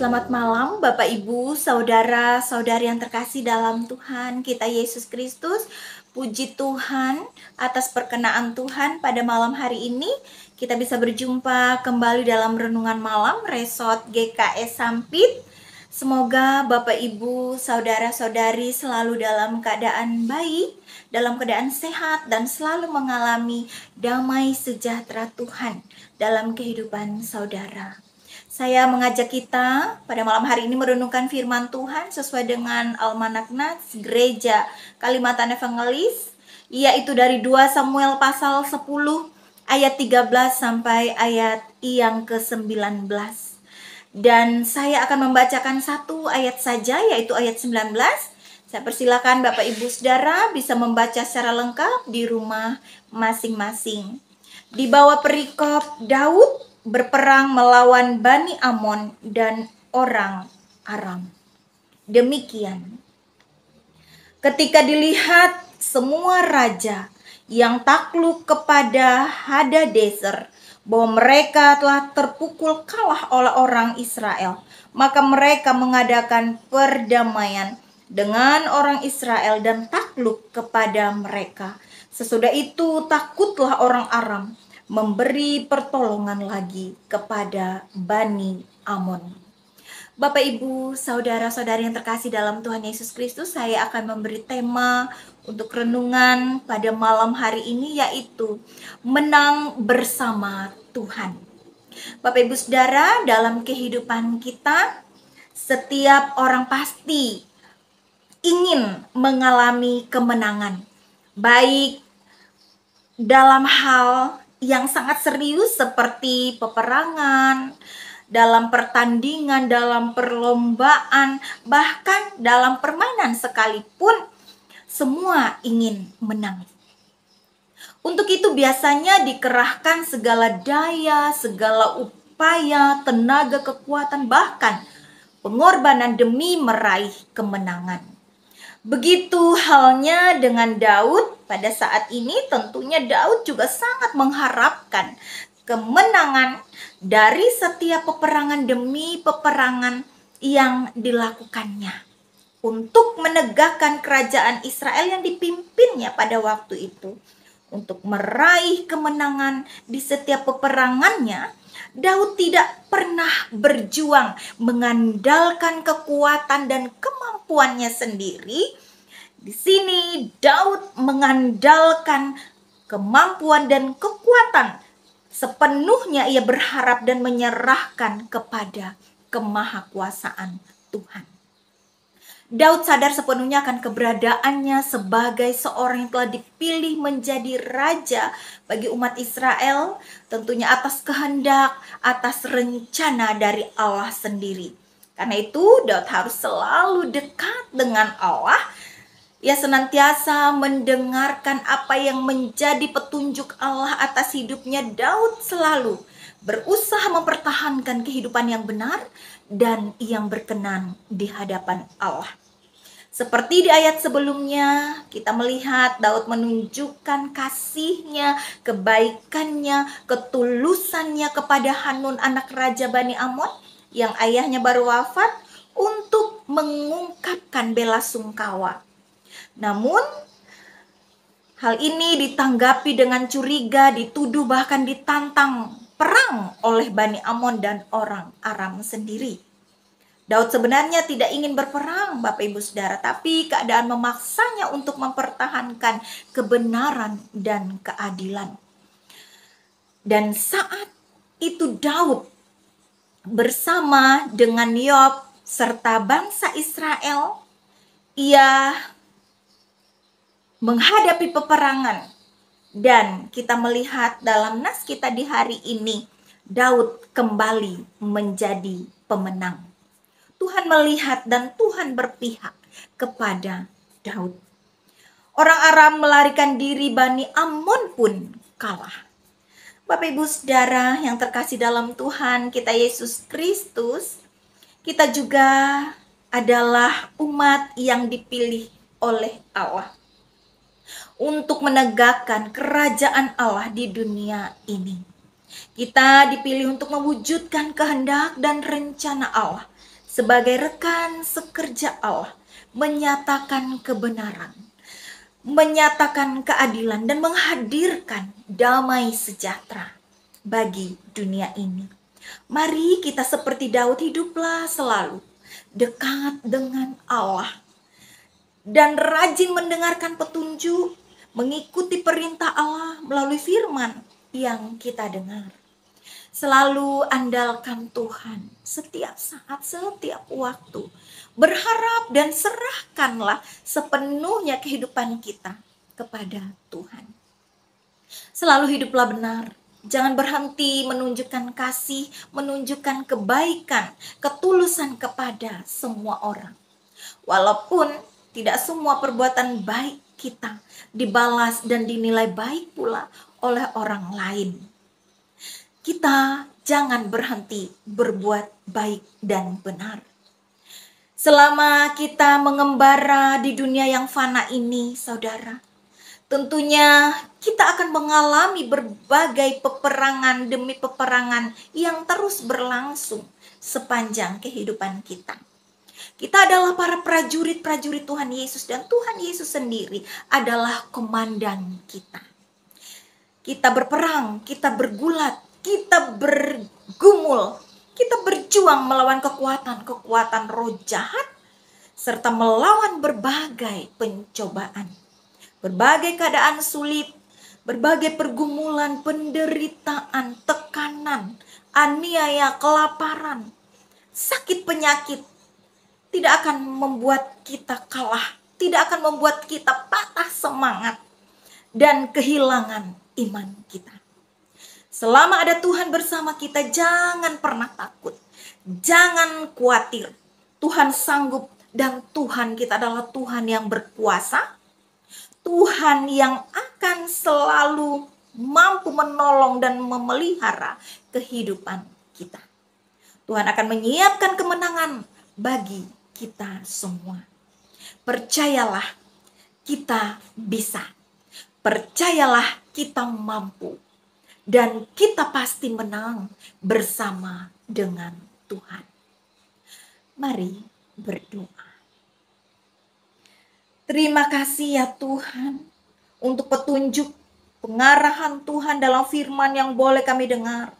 Selamat malam Bapak Ibu, saudara-saudari yang terkasih dalam Tuhan kita Yesus Kristus. Puji Tuhan atas perkenaan Tuhan pada malam hari ini. Kita bisa berjumpa kembali dalam renungan malam Resort GKS Sampit. Semoga Bapak Ibu, saudara-saudari selalu dalam keadaan baik, dalam keadaan sehat, dan selalu mengalami damai sejahtera Tuhan dalam kehidupan saudara. Saya mengajak kita pada malam hari ini merenungkan firman Tuhan sesuai dengan Almanak Nats Gereja Kalimantan Evangelis, yaitu dari 2 Samuel pasal 10 ayat 13 sampai ayat yang ke-19. Dan saya akan membacakan satu ayat saja, yaitu ayat 19. Saya persilakan Bapak Ibu Saudara bisa membaca secara lengkap di rumah masing-masing. Di bawah perikop Daud berperang melawan Bani Amon dan orang Aram. Demikian. Ketika dilihat semua raja yang takluk kepada Hadadezer bahwa mereka telah terpukul kalah oleh orang Israel, maka mereka mengadakan perdamaian dengan orang Israel dan takluk kepada mereka. Sesudah itu takutlah orang Aram memberi pertolongan lagi kepada Bani Amon. Bapak Ibu, saudara-saudari yang terkasih dalam Tuhan Yesus Kristus, saya akan memberi tema untuk renungan pada malam hari ini, yaitu menang bersama Tuhan. Bapak Ibu Saudara, dalam kehidupan kita, setiap orang pasti ingin mengalami kemenangan, baik dalam hal yang sangat serius seperti peperangan, dalam pertandingan, dalam perlombaan, bahkan dalam permainan sekalipun, semua ingin menang. Untuk itu biasanya dikerahkan segala daya, segala upaya, tenaga, kekuatan, bahkan pengorbanan demi meraih kemenangan. Begitu halnya dengan Daud pada saat ini, tentunya Daud juga sangat mengharapkan kemenangan dari setiap peperangan demi peperangan yang dilakukannya untuk menegakkan kerajaan Israel yang dipimpinnya pada waktu itu. Untuk meraih kemenangan di setiap peperangannya, Daud tidak pernah berjuang mengandalkan kekuatan dan kemampuannya sendiri. Di sini Daud mengandalkan kemampuan dan kekuatan. Sepenuhnya ia berharap dan menyerahkan kepada kemahakuasaan Tuhan. Daud sadar sepenuhnya akan keberadaannya sebagai seorang yang telah dipilih menjadi raja bagi umat Israel, tentunya atas kehendak, atas rencana dari Allah sendiri. Karena itu Daud harus selalu dekat dengan Allah. Ia senantiasa mendengarkan apa yang menjadi petunjuk Allah atas hidupnya. Daud selalu berusaha mempertahankan kehidupan yang benar dan yang berkenan di hadapan Allah. Seperti di ayat sebelumnya, kita melihat Daud menunjukkan kasihnya, kebaikannya, ketulusannya kepada Hanun anak Raja Bani Amon yang ayahnya baru wafat untuk mengungkapkan bela sungkawa. Namun, hal ini ditanggapi dengan curiga, dituduh bahkan ditantang perang oleh Bani Amon dan orang Aram sendiri. Daud sebenarnya tidak ingin berperang, Bapak Ibu Saudara, tapi keadaan memaksanya untuk mempertahankan kebenaran dan keadilan. Dan saat itu Daud bersama dengan Yoab serta bangsa Israel, ia menghadapi peperangan. Dan kita melihat dalam nas kita di hari ini, Daud kembali menjadi pemenang. Tuhan melihat dan Tuhan berpihak kepada Daud. Orang Aram melarikan diri, Bani Amon pun kalah. Bapak Ibu Saudara yang terkasih dalam Tuhan kita Yesus Kristus, kita juga adalah umat yang dipilih oleh Allah untuk menegakkan kerajaan Allah di dunia ini. Kita dipilih untuk mewujudkan kehendak dan rencana Allah sebagai rekan sekerja Allah, menyatakan kebenaran, menyatakan keadilan, dan menghadirkan damai sejahtera bagi dunia ini. Mari kita seperti Daud hiduplah selalu dekat dengan Allah dan rajin mendengarkan petunjuk, mengikuti perintah Allah melalui firman yang kita dengar. Selalu andalkan Tuhan setiap saat, setiap waktu. Berharap dan serahkanlah sepenuhnya kehidupan kita kepada Tuhan. Selalu hiduplah benar. Jangan berhenti menunjukkan kasih, menunjukkan kebaikan, ketulusan kepada semua orang. Walaupun tidak semua perbuatan baik kita dibalas dan dinilai baik pula oleh orang lain. Kita jangan berhenti berbuat baik dan benar. Selama kita mengembara di dunia yang fana ini, saudara, tentunya kita akan mengalami berbagai peperangan demi peperangan yang terus berlangsung sepanjang kehidupan kita. Kita adalah para prajurit-prajurit Tuhan Yesus, dan Tuhan Yesus sendiri adalah komandan kita. Kita berperang, kita bergulat, kita bergumul, kita berjuang melawan kekuatan-kekuatan roh jahat, serta melawan berbagai pencobaan, berbagai keadaan sulit, berbagai pergumulan, penderitaan, tekanan, aniaya, kelaparan, sakit penyakit, tidak akan membuat kita kalah, tidak akan membuat kita patah semangat dan kehilangan iman kita. Selama ada Tuhan bersama kita, jangan pernah takut, jangan khawatir. Tuhan sanggup, dan Tuhan kita adalah Tuhan yang berkuasa, Tuhan yang akan selalu mampu menolong dan memelihara kehidupan kita. Tuhan akan menyiapkan kemenangan bagi kita semua. Percayalah, kita bisa. Percayalah, kita mampu. Dan kita pasti menang bersama dengan Tuhan. Mari berdoa. Terima kasih ya Tuhan untuk petunjuk, pengarahan Tuhan dalam firman yang boleh kami dengar.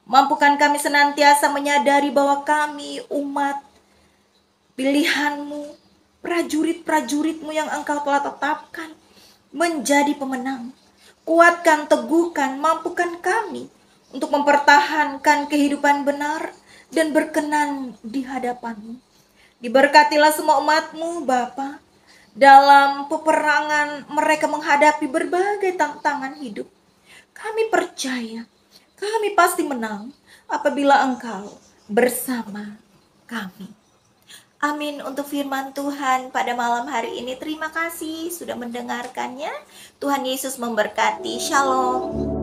Mampukan kami senantiasa menyadari bahwa kami umat pilihan-Mu, prajurit-prajurit-Mu yang Engkau telah tetapkan menjadi pemenang. Kuatkan, teguhkan, mampukan kami untuk mempertahankan kehidupan benar dan berkenan di hadapan-Mu. Diberkatilah semua umat-Mu, Bapa, dalam peperangan mereka menghadapi berbagai tantangan hidup. Kami percaya, kami pasti menang apabila Engkau bersama kami. Amin untuk firman Tuhan pada malam hari ini. Terima kasih sudah mendengarkannya. Tuhan Yesus memberkati. Shalom.